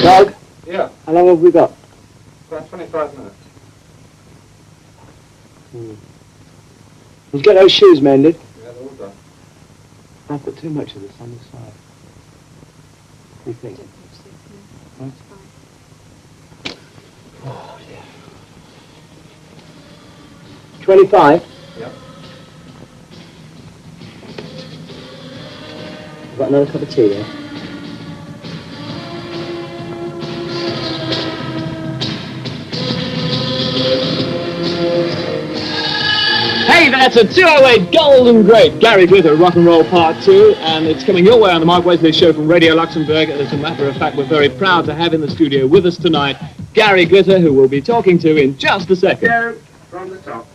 Doug? Yeah. How long have we got? About 25 minutes. Did you get those shoes mended? Yeah, they're all done. I've got too much of this on this side. What do you think? Right? Oh, dear. 25? Yeah. Got another cup of tea there? Hey, that's a 208 Golden Great, Gary Glitter, Rock and Roll Part 2, and it's coming your way on the Mark Wesley Show from Radio Luxembourg, and as a matter of fact, we're very proud to have in the studio with us tonight, Gary Glitter, who we'll be talking to in just a second. Go from the top.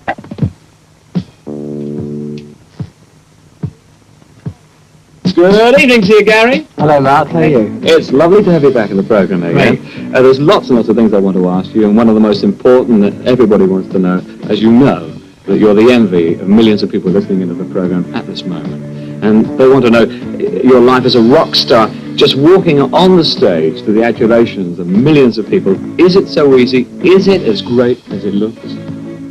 Good evening to you, Gary. Hello, Mark. How are you? It's lovely to have you back in the program again. There's lots and lots of things I want to ask you, and one of the most important that everybody wants to know, as you know, that you're the envy of millions of people listening into the program at this moment. And they want to know your life as a rock star, just walking on the stage to the adulations of millions of people. Is it so easy? Is it as great as it looks?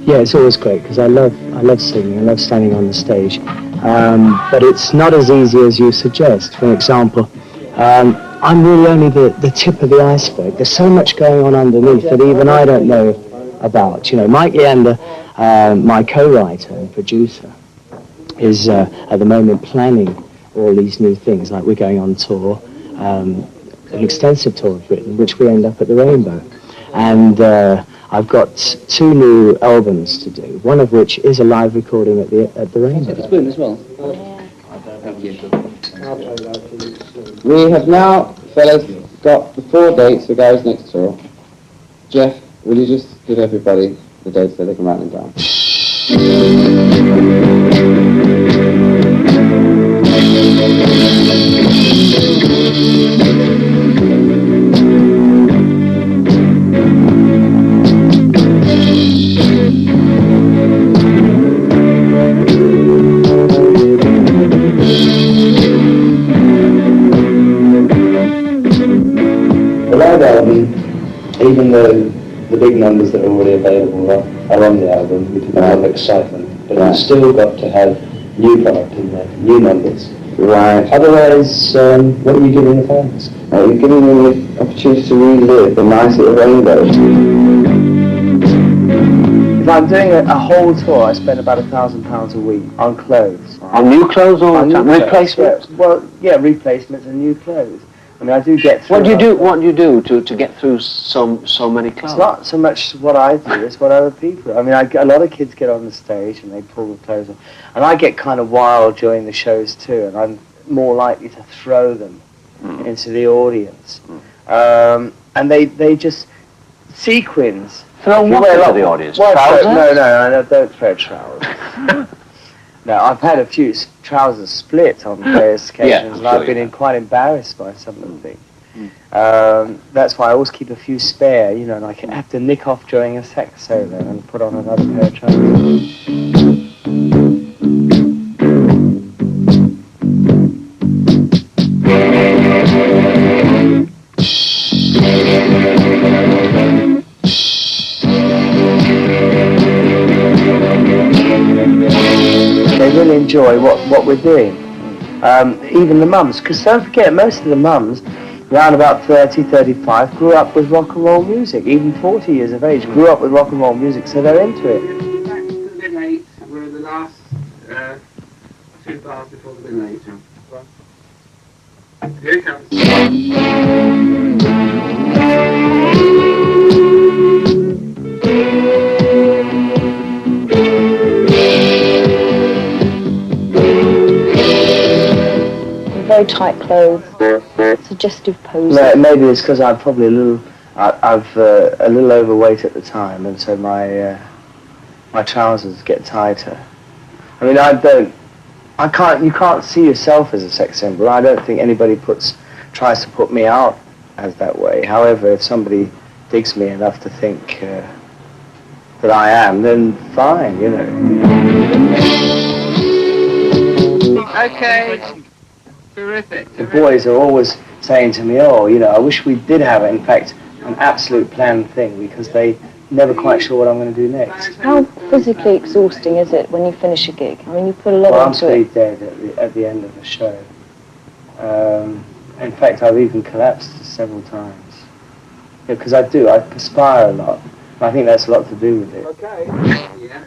Yeah, it's always great, because I love singing, I love standing on the stage. But it's not as easy as you suggest. For example, I'm really only the tip of the iceberg. There's so much going on underneath that even I don't know about. You know, Mike Leander, my co-writer and producer, is at the moment planning all these new things. Like, we're going on tour, an extensive tour of Britain, which we end up at the Rainbow. And I've got 2 new albums to do, one of which is a live recording at the Rainbow. The spoon as well. Thank you. We have now, fellas, got the 4 dates for Gary's next tour. Jeff, will you just give everybody the dates so they can write them down? Even though the big numbers that are already available are on the album, we can have excitement, but it's still got to have new product in there, new numbers. Right. Otherwise, what are you giving the fans? You're giving me the opportunity to relive the nice little Rainbow. If I'm doing a whole tour, I spend about £1,000 a week on clothes. On new clothes or replacements? Yeah. Well, yeah, replacements and new clothes. I mean, I do get through. What do you do to get through so many clothes? It's not so much what I do, it's what other people. I mean, a lot of kids get on the stage and they pull the clothes on. And I get kind of wild during the shows too, and I'm more likely to throw them into the audience. And they just, sequins. Throw what into the audience? Trousers? No, don't throw trousers. No, I've had a few trousers split on various occasions, and I've been quite embarrassed by some of the things. That's why I always keep a few spare, you know, and I can have to nick off during a sex solo and put on another pair of trousers. They really enjoy what we're doing. Even the mums, because don't forget, most of the mums, around about 30, 35, grew up with rock and roll music. Even 40 years of age, grew up with rock and roll music, so they're into it. Back to the midnight, we're the last 2 bars before the midnight. Here it comes. Very tight clothes, suggestive poses. Maybe it's because I'm probably a little overweight at the time, and so my trousers get tighter. I mean, you can't see yourself as a sex symbol. I don't think anybody tries to put me out as that way. However, if somebody digs me enough to think that I am, then fine, you know. Okay. Terrific. The boys are always saying to me, oh, you know, I wish we did have, in fact, an absolute planned thing, because they never quite sure what I'm going to do next. How physically exhausting is it when you finish a gig? I mean, you put a lot Well, I'm into pretty it. dead at the end of the show. In fact, I've even collapsed several times. Because I perspire a lot. And I think that's a lot to do with it. Okay. Yeah.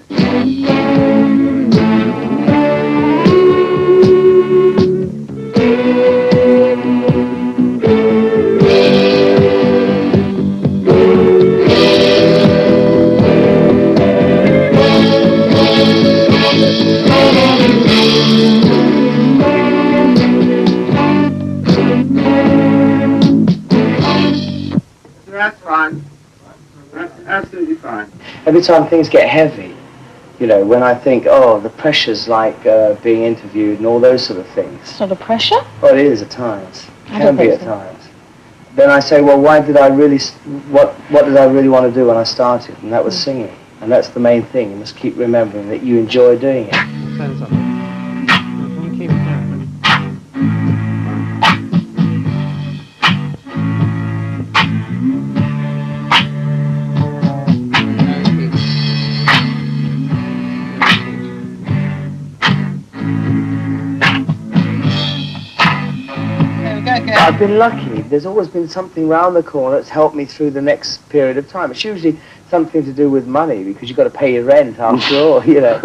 That's fine. That's absolutely fine. Every time things get heavy, you know, when I think, oh, the pressure's like being interviewed and all those sort of things. It's not a pressure. Well, it is at times. I Can don't be think at so. times. Then I say, well, why did I really, what did I really want to do when I started? And that was singing. And that's the main thing. You must keep remembering that you enjoy doing it. Can we keep it down? There we go, okay. I've been lucky. There's always been something round the corner that's helped me through the next period of time. It's usually something to do with money, because you've got to pay your rent after all, you know.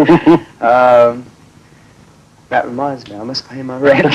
That reminds me, I must pay my rent.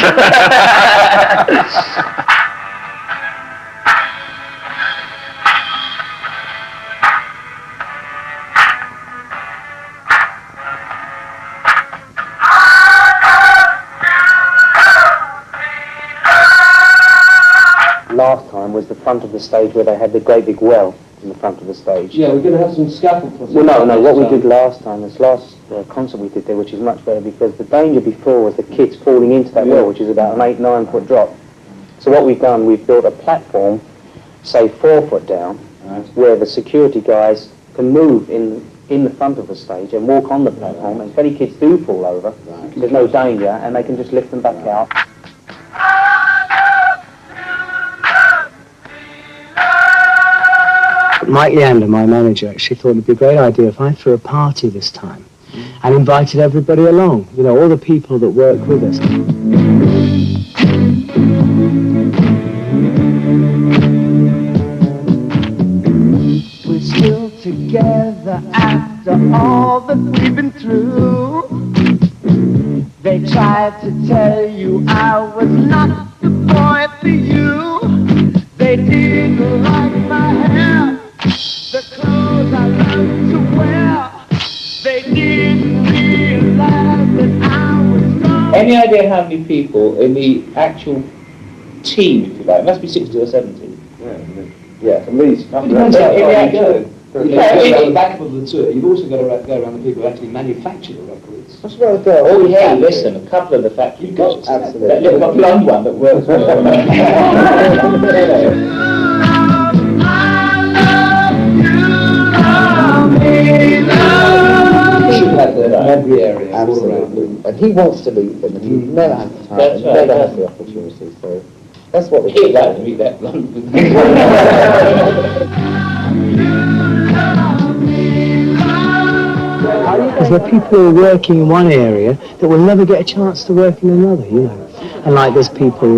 Last time was the front of the stage where they had the great big well in the front of the stage. Yeah, we're going to have some scaffold for Well, no, what we did last time, this last concert we did there, which is much better, because the danger before was the kids falling into that well, which is about an 8-9 foot drop. So what we've done, we've built a platform, say 4 foot down, where the security guys can move in the front of the stage and walk on the platform, and if any kids do fall over, there's no danger, and they can just lift them back out. Mike Leander, my manager, actually thought it'd be a great idea if I threw a party this time and invited everybody along, you know, all the people that work with us. We're still together after all that we've been through. They tried to tell you I was not the boy for you. They didn't like my hair, the clothes I loved to wear. They didn't realize that I was wrong. Any idea how many people in the actual team, if you like? It must be 60 or 70. Yeah, at least. In the actual... the backup of the tour, you've also got to go around the people who actually manufacture the records. That's what I do. Oh, yeah, listen, a couple of the factory You've got guys. to. Absolutely. That little blonde one that works well. Should have that in every area, all around. Absolutely. And he wants to meet them, and he's never had the time, That's and right, never yeah. had the opportunity, so that's what we're He'd like to meet that blonde. Because there are people who are working in one area that will never get a chance to work in another, you know. And like there's people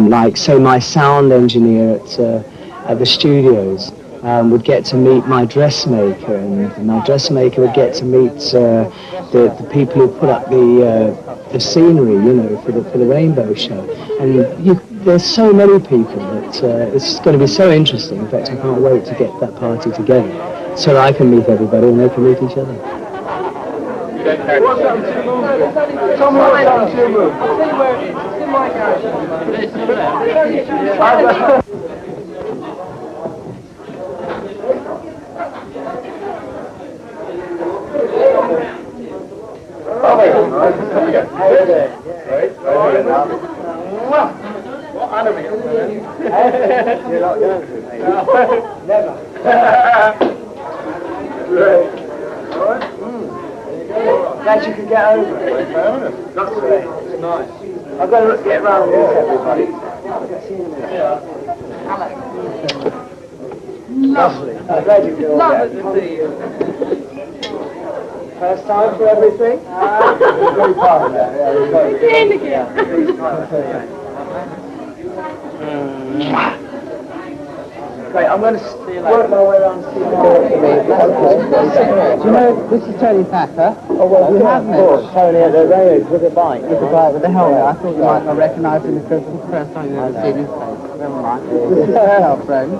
like, say, my sound engineer at the studios would get to meet my dressmaker, and my dressmaker would get to meet the people who put up the scenery, you know, for the Rainbow Show. And there's so many people that it's going to be so interesting. In fact, I can't wait to get that party together so that I can meet everybody and they can meet each other. You're not going to, mate. Never. Glad you could get over it. That's great. It's nice. I've got to get round this, everybody. Lovely. I'm glad you feel that. First time for everything? Very fun there. Yeah, we've got it. Great, I'm going to work my way around to see you. Do you know, this is Tony Thacker. Oh, well, you have met Tony at the radio with a bike. with the guy with the helmet. I thought you might not recognise him because it's the first time you've ever seen his face. Never mind. This is our friend.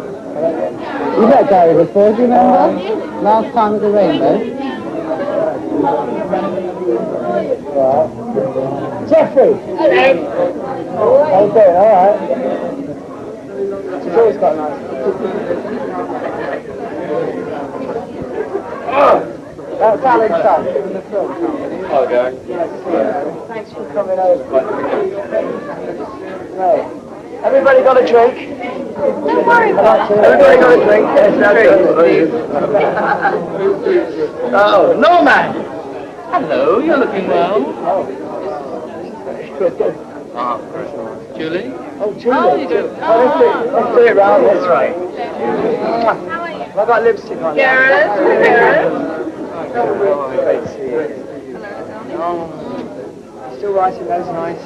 You met Gary before, do you remember? Last time at the Rainbow. Jeffrey! Hello! How you doing? All right. She's always quite nice. That's Alan's son from the film company. Oh, Gary. Yes, thanks for coming over. Right. Everybody got a drink? Don't worry about it. Everybody got a drink? Yes, that's Oh, Norman! Hello, you're looking well. Julie? Oh, Julie. How are you doing? Let's do it round this way. Have I got lipstick on? Gareth. Great to see you. Still writing those nice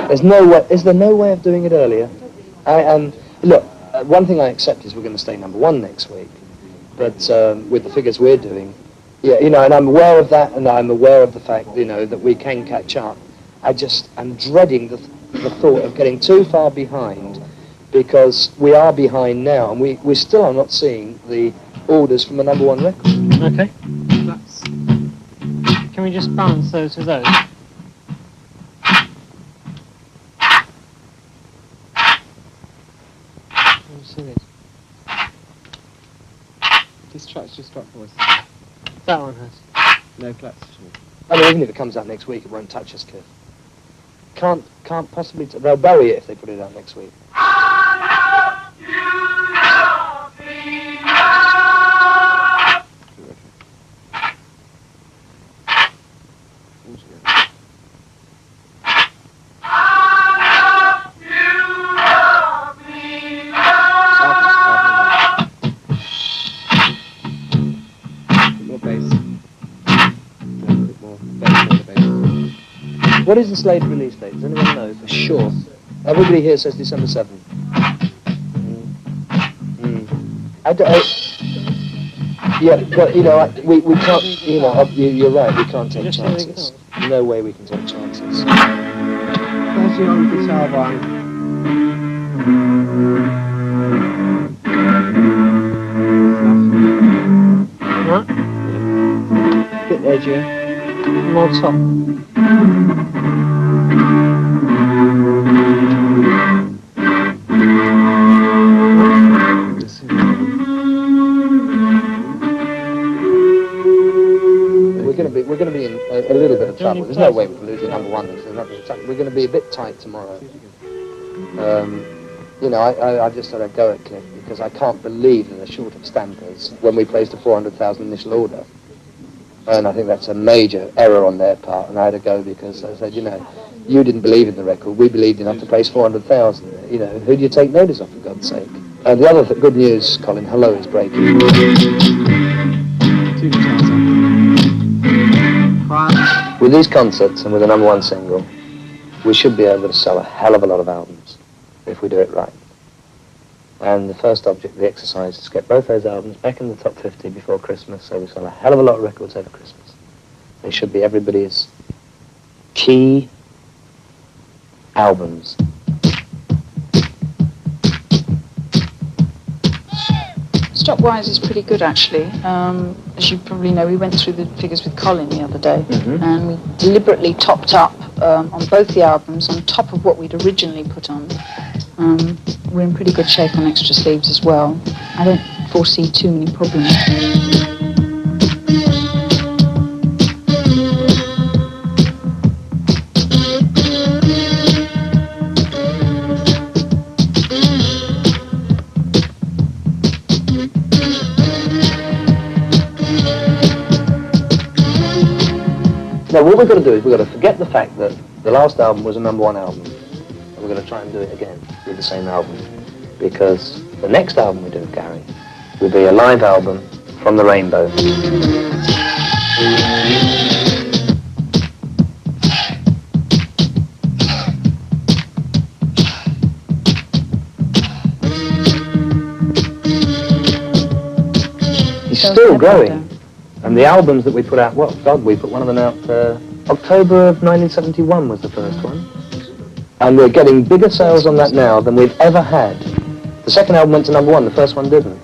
There's no way. Is there no way of doing it earlier? Look, one thing I accept is we're going to stay number one next week, but with the figures we're doing, yeah, you know, and I'm aware of that, and I'm aware of the fact, you know, that we can catch up. I'm dreading the thought of getting too far behind, because we are behind now, and we still are not seeing the orders from the number one record. Okay. Can we just balance those with those? See this? This track's just got voice. That one has. No claps at all. I mean, even if it comes out next week, it won't touch us, Cliff. Can't possibly. They'll bury it if they put it out next week. What is the Slade release date? Does anyone know for sure? Everybody here says December 7th. Yeah, but you know, we can't. You know, you're right. We can't take chances. No way we can take chances. First you on guitar one. What? Bit edgier. More top. We're going to be in a little bit of trouble. There's no way we can lose the number one. We're going to be a bit tight tomorrow. You know, I just thought I'd go at Cliff because I can't believe that they're short of stampers when we placed a 400,000 initial order. And I think that's a major error on their part. And I had to go because I said, you know, you didn't believe in the record. We believed enough to place 400,000. You know, who do you take notice of, for God's sake? And the other good news, Colin, Hello is breaking. With these concerts and with the number one single, we should be able to sell a hell of a lot of albums if we do it right. And the first object of the exercise is to get both those albums back in the top 50 before Christmas, so we sell a hell of a lot of records over Christmas. They should be everybody's key albums. Stock-wise is pretty good, actually. As you probably know, we went through the figures with Colin the other day, and we deliberately topped up on both the albums on top of what we'd originally put on. We're in pretty good shape on extra sleeves as well. I don't foresee too many problems. No, what we've got to do is we've got to forget the fact that the last album was a #1 album. And we're going to try and do it again with the same album. Because the next album we do, Gary, will be a live album from the Rainbow. He's still growing. And the albums that we put out, well, God, we put one of them out, October of 1971 was the first one. And we're getting bigger sales on that now than we've ever had. The second album went to #1, the first one didn't.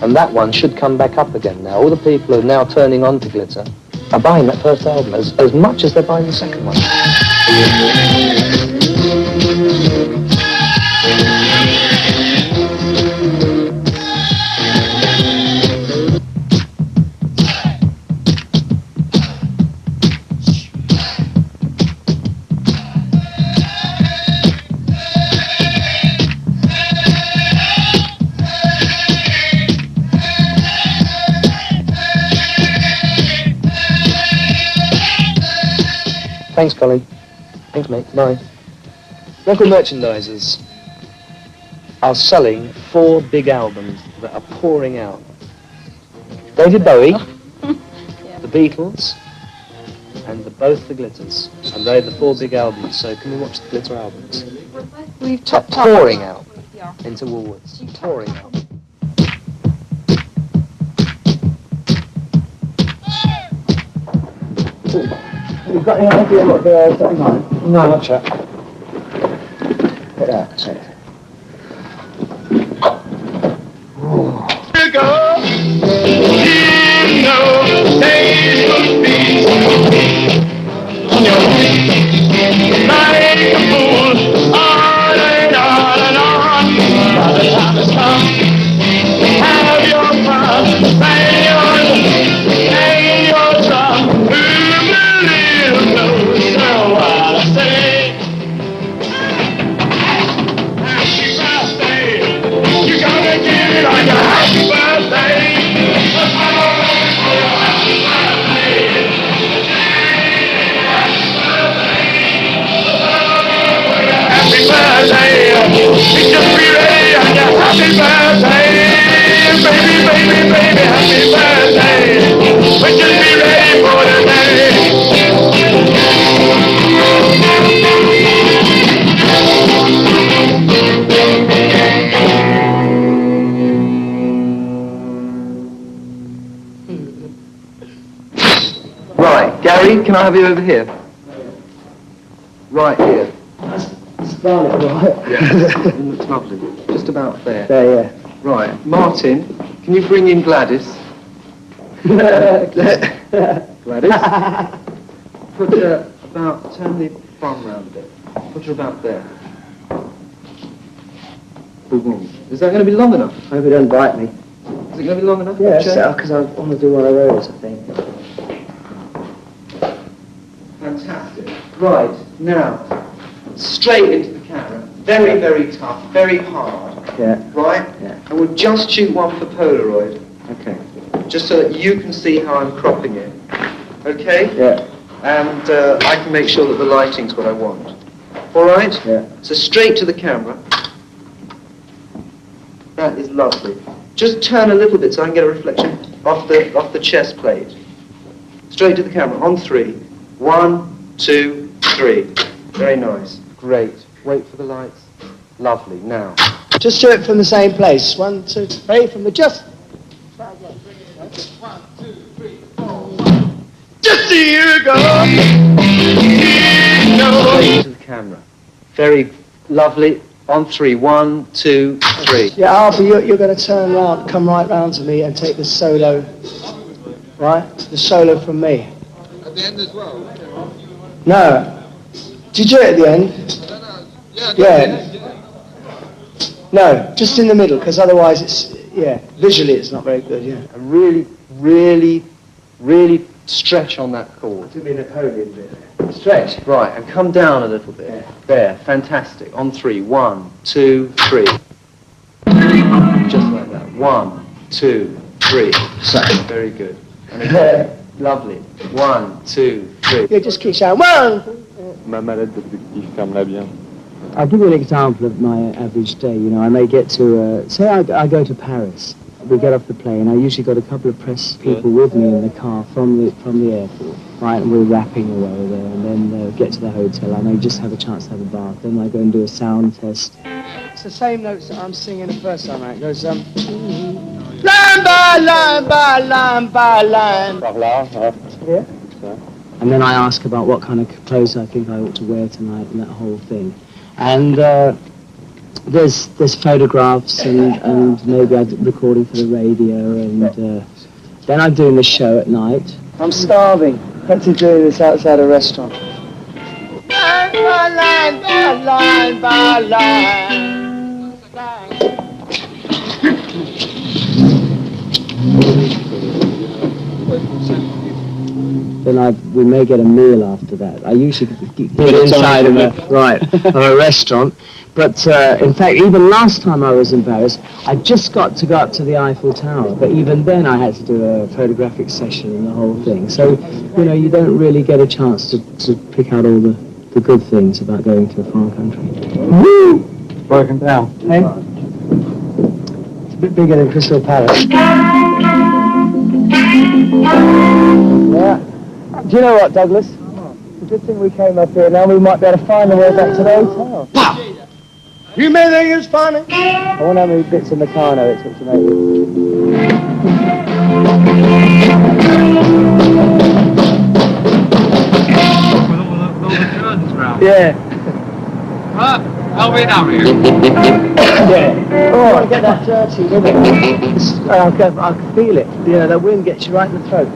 And that one should come back up again now. All the people who are now turning on to Glitter are buying that first album as much as they're buying the second one. Thanks, Colin. Thanks, mate. Bye. Local merchandisers are selling 4 big albums that are pouring out. David Bowie, the Beatles, and both the Glitters. And they're the 4 big albums, so can we watch the Glitter albums? We've They're topped up. pouring out into Woolworths. Pouring out. You've got any idea what they're putting on? No, not yet. Put that. Check. Can I have you over here? Right here. Scarlet, right? Yeah. It looks lovely. Just about there. There, yeah. Right. Martin, can you bring in Gladys? Gladys? Put her about, turn the bum round a bit. Put her about there. Boom. Is that going to be long enough? I hope it doesn't bite me. Is it going to be long enough? Yeah, because I want to do one of those, I think. Fantastic. Right, now, straight into the camera. Very, very tough, very hard. Yeah. Right? Yeah. And we'll just shoot one for Polaroid. Okay. Just so that you can see how I'm cropping it. Okay? Yeah. And I can make sure that the lighting's what I want. All right? Yeah. So straight to the camera. That is lovely. Just turn a little bit so I can get a reflection off the chest plate. Straight to the camera. On 3. 1, 2, 3. Very nice. Great. Wait for the lights. Lovely. Now. Just do it from the same place. 1, 2, 3, from the just. 1, 2, 3, 4, 1. Just a year ago. Straight to the camera. Very lovely. On 3. 1, 2, 3. Yeah, Arthur, you're going to turn round, come right round to me and take the solo. Right? The solo from me. At the end as well? No. Did you do it at the end? Yeah. No, just in the middle, because otherwise it's, yeah, visually it's not very good, yeah. And really, really, really stretch on that chord. To be Napoleon bit. Stretch. Right, and come down a little bit. Yeah. There, fantastic. On 3. 1, 2, 3. Just like that. 1, 2, 3. So. Very good. And again. Lovely. 1, 2, 3. Yeah, just keep shouting, 1! Ma mallette d'objectif, ferme-la bien. I'll give you an example of my average day. You know, I may get to, say I go to Paris. We get off the plane. I usually got a couple of press people with me in the car from the airport, right? And we're rapping away there, and then get to the hotel. I may just have a chance to have a bath. Then I go and do a sound test. It's the same notes that I'm singing the first time out. It goes, line by line by line by line. Yeah. And then I ask about what kind of clothes I think I ought to wear tonight and that whole thing. And there's photographs and maybe I'm recording for the radio, and then I'm doing the show at night. I'm starving. Fancy doing this outside a restaurant. Line by line by line by line. Then we may get a meal after that. I usually get inside of a restaurant. But in fact, even last time I was in Paris, I just got to go up to the Eiffel Tower. But even then, I had to do a photographic session and the whole thing. So, you know, you don't really get a chance to pick out all the good things about going to a foreign country. Woo! Broken down. Hey? It's a bit bigger than Crystal Palace. Yeah. Do you know what, Douglas? It's a good thing we came up here. Now we might be able to find the way back to the hotel. You may think it's funny. I wonder how many bits in the car now it took to make it. Yeah. I'll be down here. Yeah. Oh, I get that dirty, doesn't it? I can feel it. You know, the wind gets you right in the throat.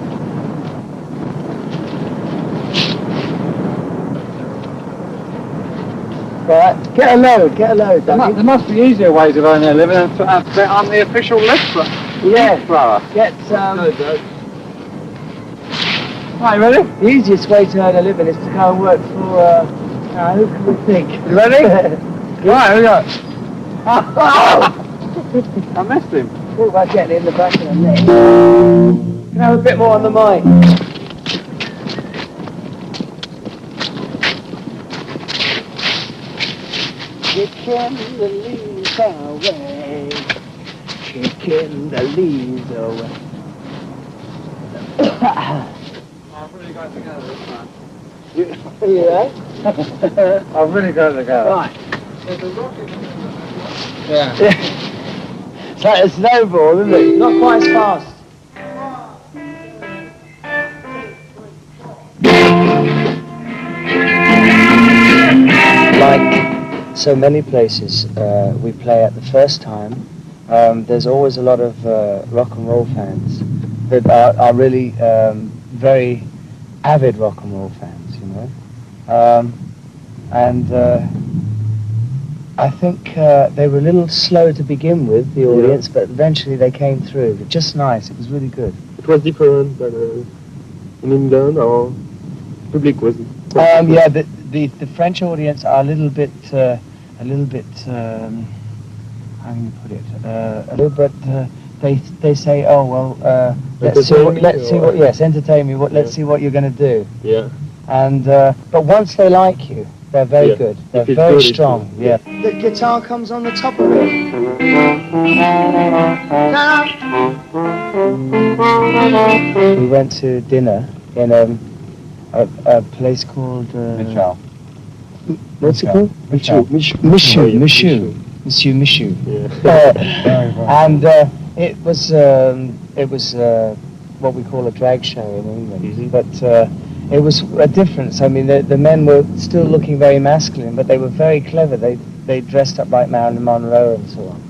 Right, get a load, There must be easier ways of earning a living than I'm the official lift blower. Get, Right, ready? The easiest way to earn a living is to go and work for, who can we think? You ready? Right, here we go. I missed him. What about getting in the back of the neck? Can I have a bit more on the mic? Kicking the leaves away, kicking the leaves away. I've really got to go this time. You right? I've really got to go. Right. Yeah. It's like a snowball, isn't it? Not quite as fast. Like so many places we play at the first time, there's always a lot of rock and roll fans that are really very avid rock and roll fans, you know. I think they were a little slow to begin with, the audience, but eventually they came through. But just nice. It was really good. It was different than in England, or public was. Yeah, the French audience are a little bit, how do you put it? A little bit. They say, oh well, let's see what. Yes, entertain me. Let's see what you're going to do. Yeah. And but once they like you, they're very good. They're very strong. Yeah. The guitar comes on the top of it. We went to dinner in a place called Michel. What's it called? Michel. Monsieur Michou. Yeah. And it was what we call a drag show in England, but it was a difference. I mean, the men were still looking very masculine, but they were very clever. They dressed up like Marilyn Monroe and so on,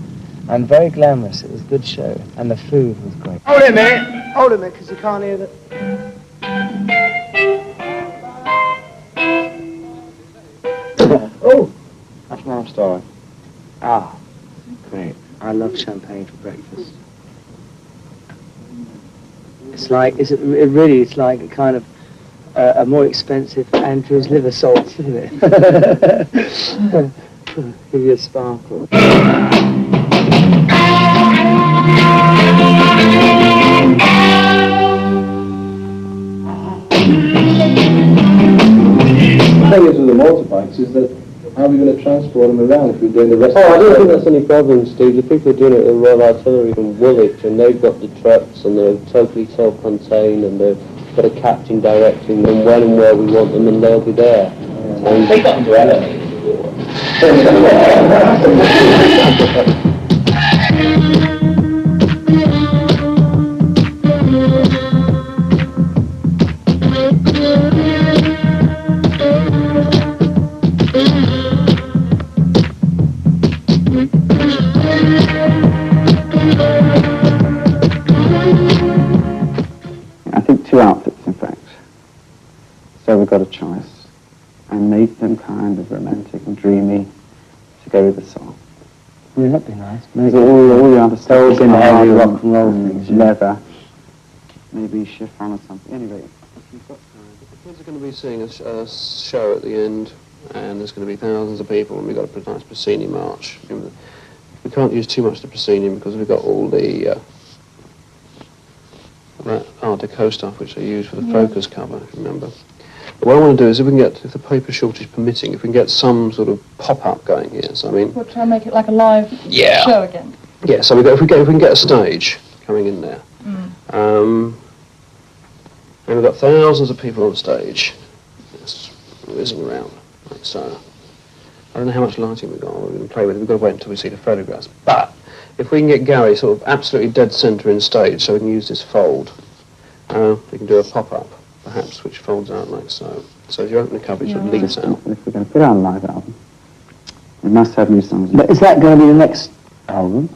and very glamorous. It was a good show, and the food was great. Hold it a minute, because you can't hear the... Oh, That's my story. ah, great. I love champagne for breakfast. It's like, it's like a kind of a more expensive Andrew's liver salt, isn't it? Give you a sparkle. motorbikes is that how are we going to transport them around if we're doing the rest Oh, I of the don't think program? that's any problem, Steve. The people are doing it at the Royal Artillery from Woolwich, and they've got the trucks, and they're totally self-contained, and they've got a captain directing them when and where we want them, and they'll be there. They got into LA. I think 2 outfits, in fact. So we've got a choice, and make them kind of romantic and dreamy to go with the song. Yeah, that'd be nice. Maybe all the other stuff. Those in the heavy hard rock and roll things, yeah. leather, maybe chiffon or something. Anyway, The kids are going to be seeing a show at the end, and there's going to be thousands of people, and we've got a nice proscenium march. We can't use too much of the proscenium because we've got all the Art Deco stuff which they use for the focus cover, if you remember. But what I want to do is, if the paper shortage permitting, if we can get some sort of pop-up going here. So I mean, We'll try and make it like a live Yeah. show again. yeah. So if we can get a stage coming in there, and we've got thousands of people on stage, just whizzing around like so. I don't know how much lighting we've got. We're going to play with. We've got to wait until we see the photographs. But if we can get Gary sort of absolutely dead centre in stage, so we can use this fold, we can do a pop-up, perhaps, which folds out like so. So as you open the cover, it sort of leads out. if we're going to put out a live album, we must have new songs. But is that going to be the next album?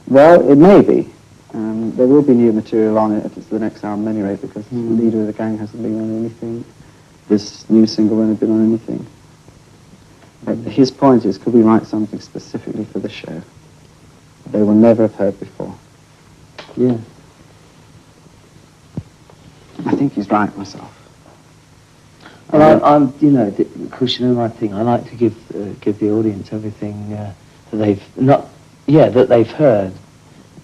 Well, it may be. There will be new material on it if it's the next album anyway, because the leader of the gang hasn't been on anything. This new single won't have been on anything. But his point is, could we write something specifically for the show they will never have heard before? Yeah. I think he's right myself. Well, I'm, you know, of course, you know my thing. I like to give the audience everything that they've heard,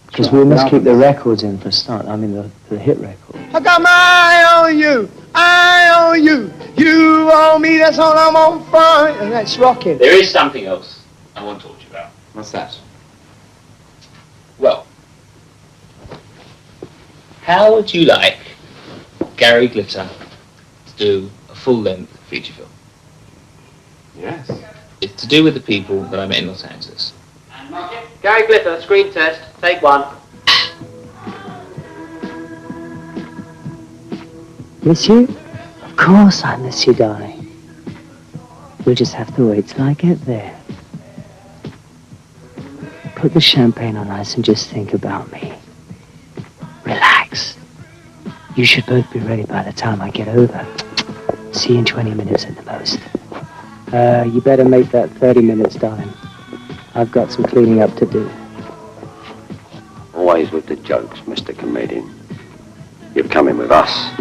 because we must keep the records in for a start. I mean, the hit record. I got my eye on you, eye on you. You on me, that's all I'm on fire. And that's rocking. There is something else I want to talk to you about. What's that? Well, how would you like Gary Glitter to do a full-length feature film? Yes. It's to do with the people that I met in Los Angeles. Gary Glitter, screen test, take 1. Miss you? Of course I miss you, darling. We'll just have to wait till I get there. Put the champagne on ice and just think about me. Relax. You should both be ready by the time I get over. See you in 20 minutes at the most. You better make that 30 minutes, darling. I've got some cleaning up to do. Always with the jokes, Mr. Comedian. You're coming with us.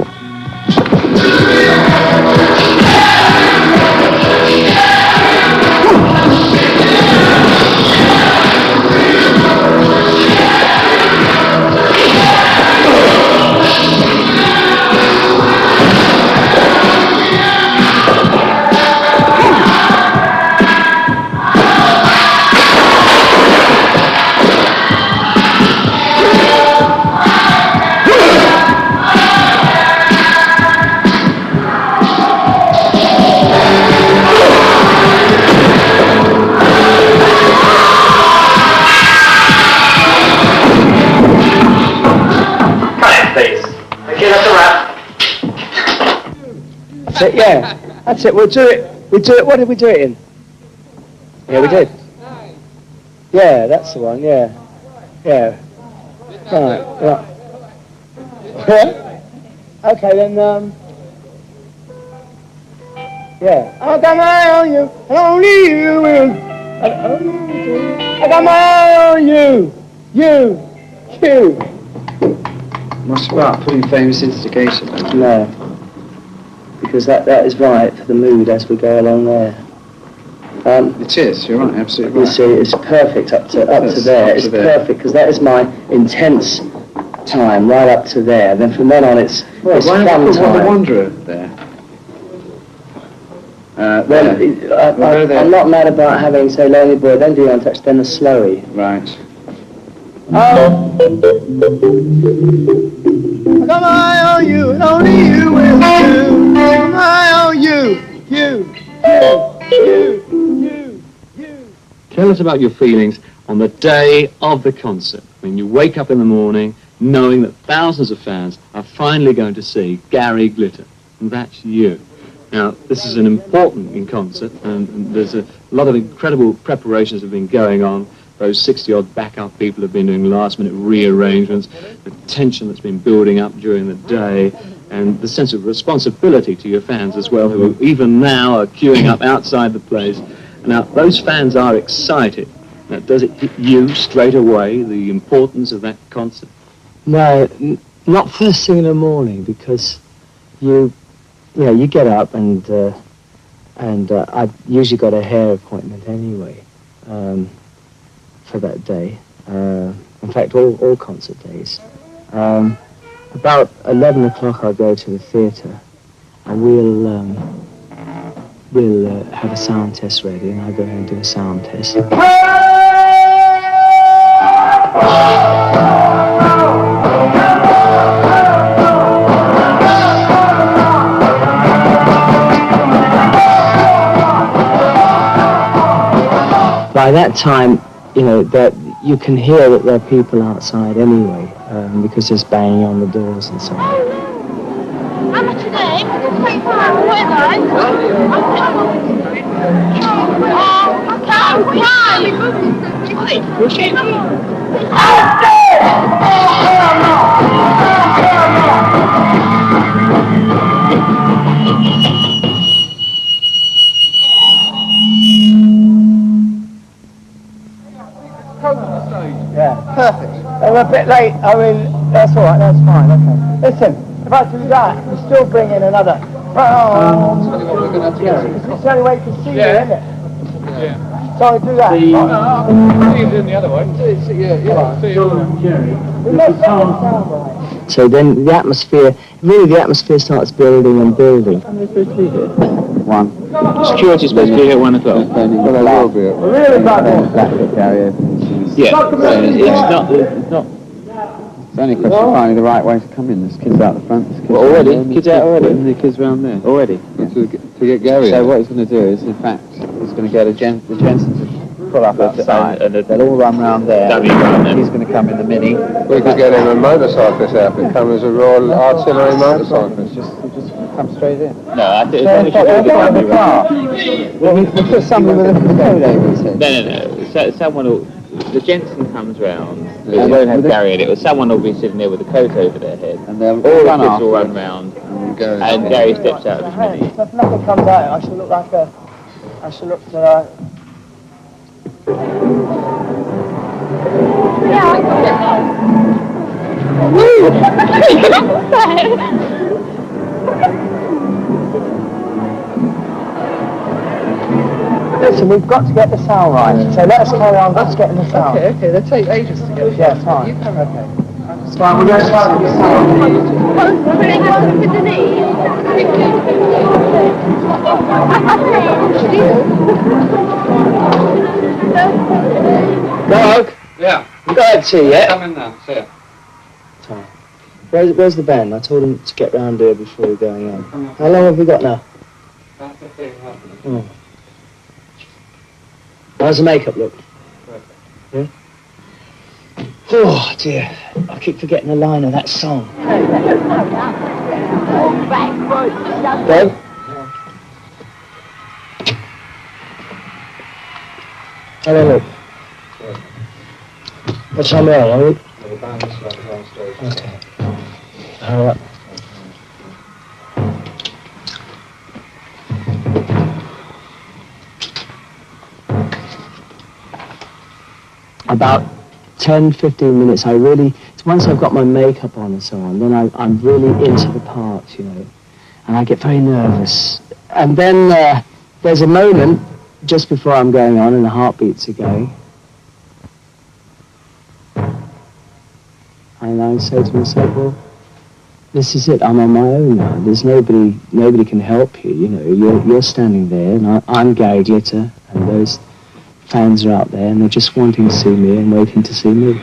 That's it, yeah. That's it. We'll do it. We do it. What did we do it in? Yeah, we did. Yeah, that's the one. Yeah. Yeah. Right. Right. Yeah. Okay then. Yeah. I got my eye on you, and only you will. I got my eye on you. You. What's about putting famous instigation? No. Because that is right for the mood as we go along there. It is, you're right, absolutely You right. see, it's perfect up to there. It's perfect because that is my intense time right up to there. Then from then on, it's Well, why fun not put time. the Wanderer there? I'm not mad about having, say, Lonely Boy, then Do You Untouched, then the Slowy. Right. I got my eye on you, and only you will do. My eye on you. Tell us about your feelings on the day of the concert, when you wake up in the morning knowing that thousands of fans are finally going to see Gary Glitter, and that's you. Now, this is an important concert, and there's a lot of incredible preparations have been going on. Those 60-odd backup people have been doing last-minute rearrangements, the tension that's been building up during the day, and the sense of responsibility to your fans as well, who even now are queuing up outside the place. Now, those fans are excited. Now, does it hit you straight away, the importance of that concert? No, not first thing in the morning, because you get up and I've usually got a hair appointment anyway for that day. In fact, all concert days. About 11 o'clock I'll go to the theatre, and we'll have a sound test ready, and I'll go and do a sound test. By that time, that you can hear that there are people outside anyway, because there's banging on the doors and so on. How much today? Yeah, perfect. I'm a bit late. I mean, that's all right. That's fine. Okay. Listen, if I do that, we still bring in another. It's the only way you can see you, isn't it? Yeah. So I do that. You can do it the other way. So then the atmosphere starts building and building. One. Security's supposed to be here at 1 o'clock. Well, they will be. Really bad. Yeah, it's not. It's only a question of finding the right way to come in. There's kids out the front. There's kids already? around there, Kids out already? And the kids round there. Already? Yeah. To get Gary. So what he's going to do is, in fact, he's going to get the Jensens to pull up outside. And they'll all run round there. He's going to come in the Mini. We could get him a motorcyclist out and come as a Royal Artillery motorcyclist. Just come straight in. No, I think it's only the car. Well, we put somebody with a code over his head. No. So, someone will. The Jensen comes round. They won't have Gary in it. Or someone will be sitting there with a coat over their head. And they'll all the run kids after will run round. And Gary steps out of his mini. If nothing comes out, I shall look like a. I shall look to. Listen, we've got to get the sound right. So let us carry on just getting the sound. Okay, they take ages to get. Yeah, fine. You come okay. It's fine, we're going to start with the sound. Doug? Yeah. You got to tea yet? Come in now, see ya. Where's the band? I told them to get round here before we're going on. How long have we got now? About 15 minutes. Oh. How's the makeup look? Perfect. Yeah? Oh dear, I keep forgetting the line of that song. Dave? How do they look? What time are we? The band is on stage. Okay. All right. About 10, 15 minutes, once I've got my makeup on and so on, then I'm really into the part, and I get very nervous. And then there's a moment just before I'm going on and the heartbeats are going. And I say to myself, well, this is it. I'm on my own now. There's nobody can help you. You know, you're standing there, and I'm Gary Glitter, and those fans are out there, and they're just wanting to see me and waiting to see me.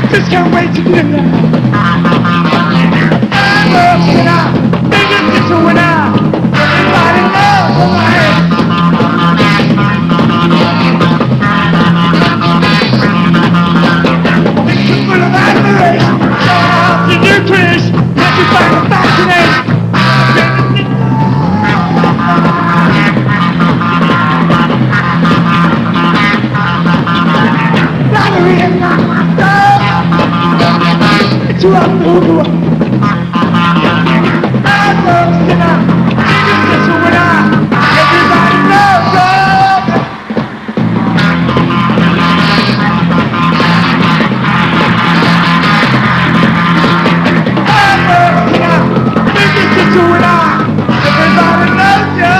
Just can't wait to get there. I'm working out, thinking it's a winner. Everybody knows I'm right. It's full of admiration. Going out to new Chris. Everybody fascinated. To up, to up. I'm working out, thinking it's a winner. Everybody knows I'm working out, thinking it's a winner. Everybody knows you.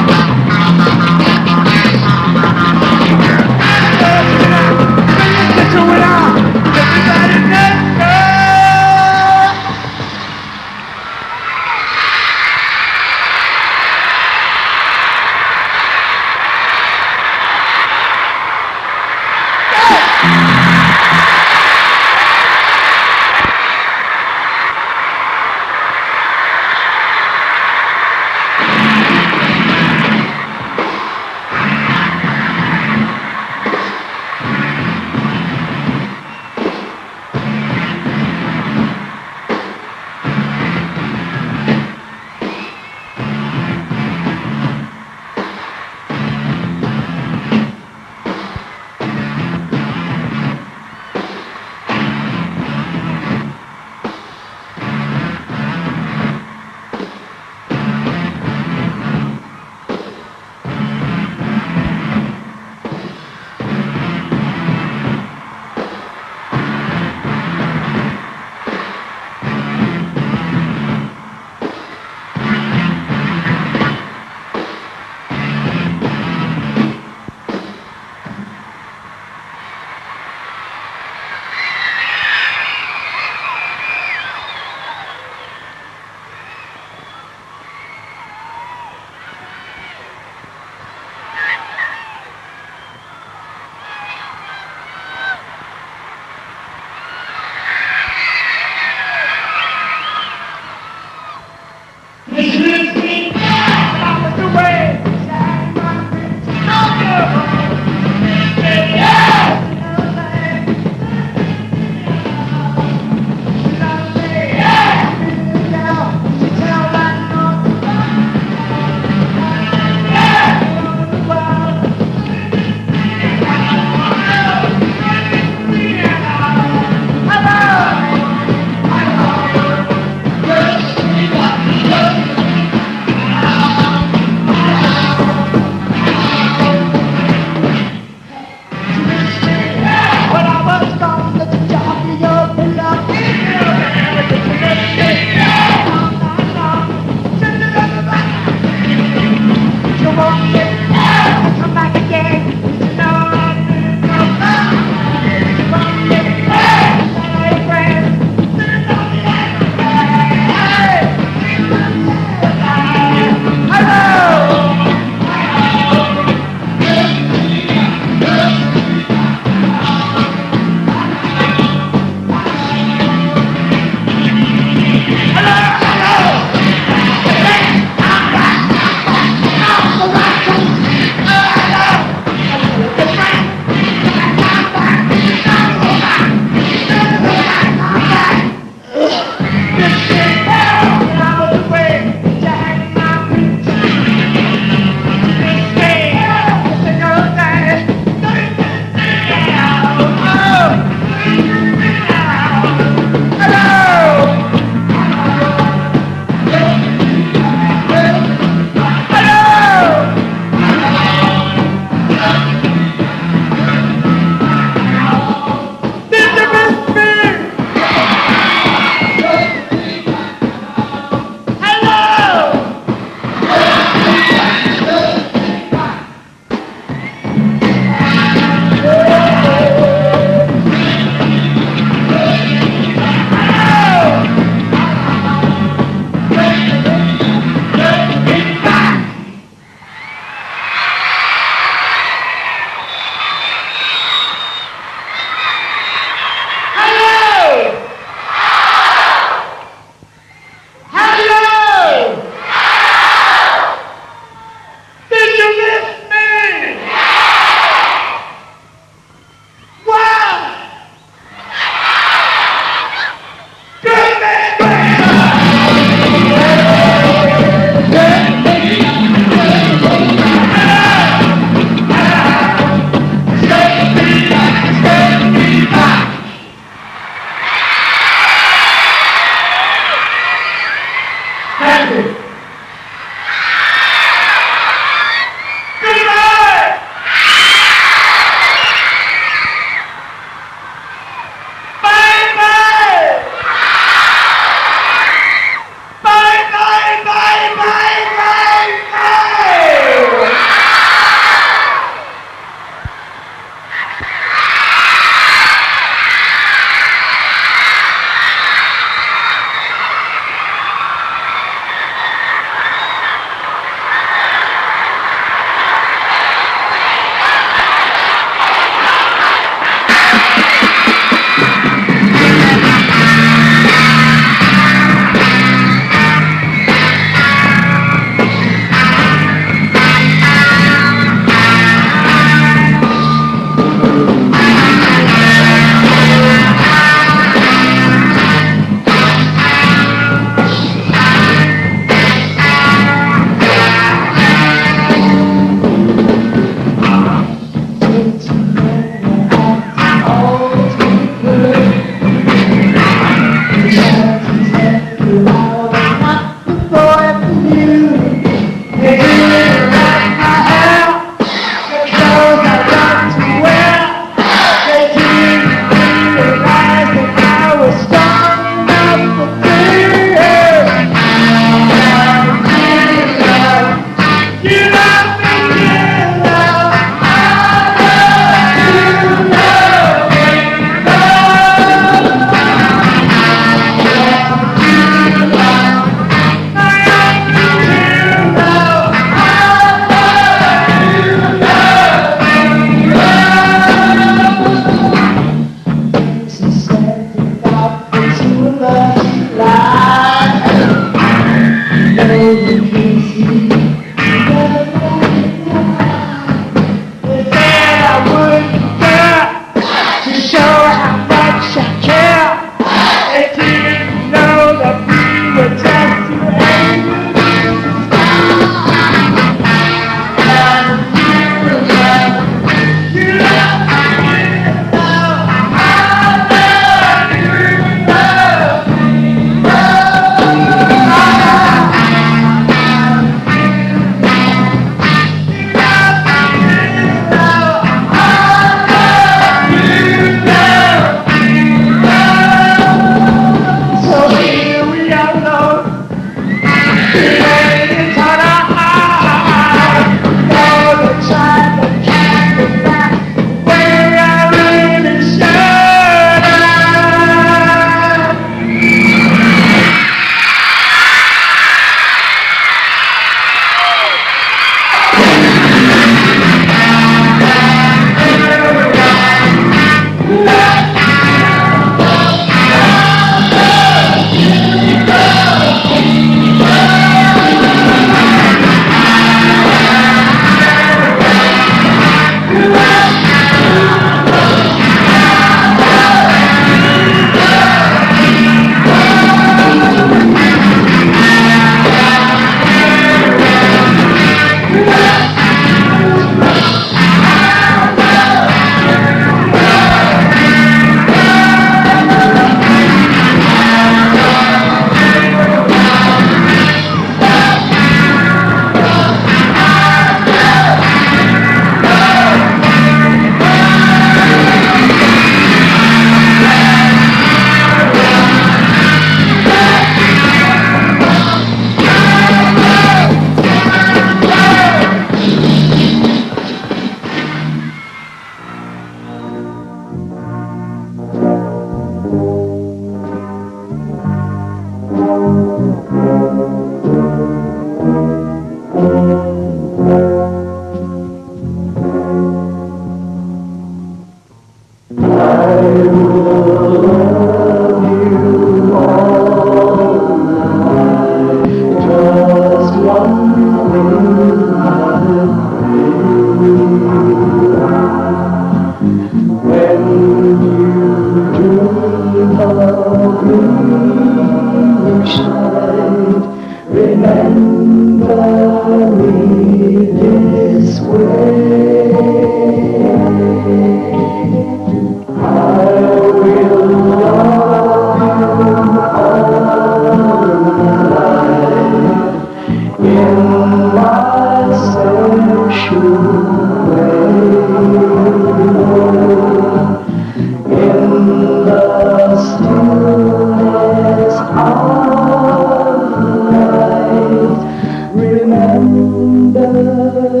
Remember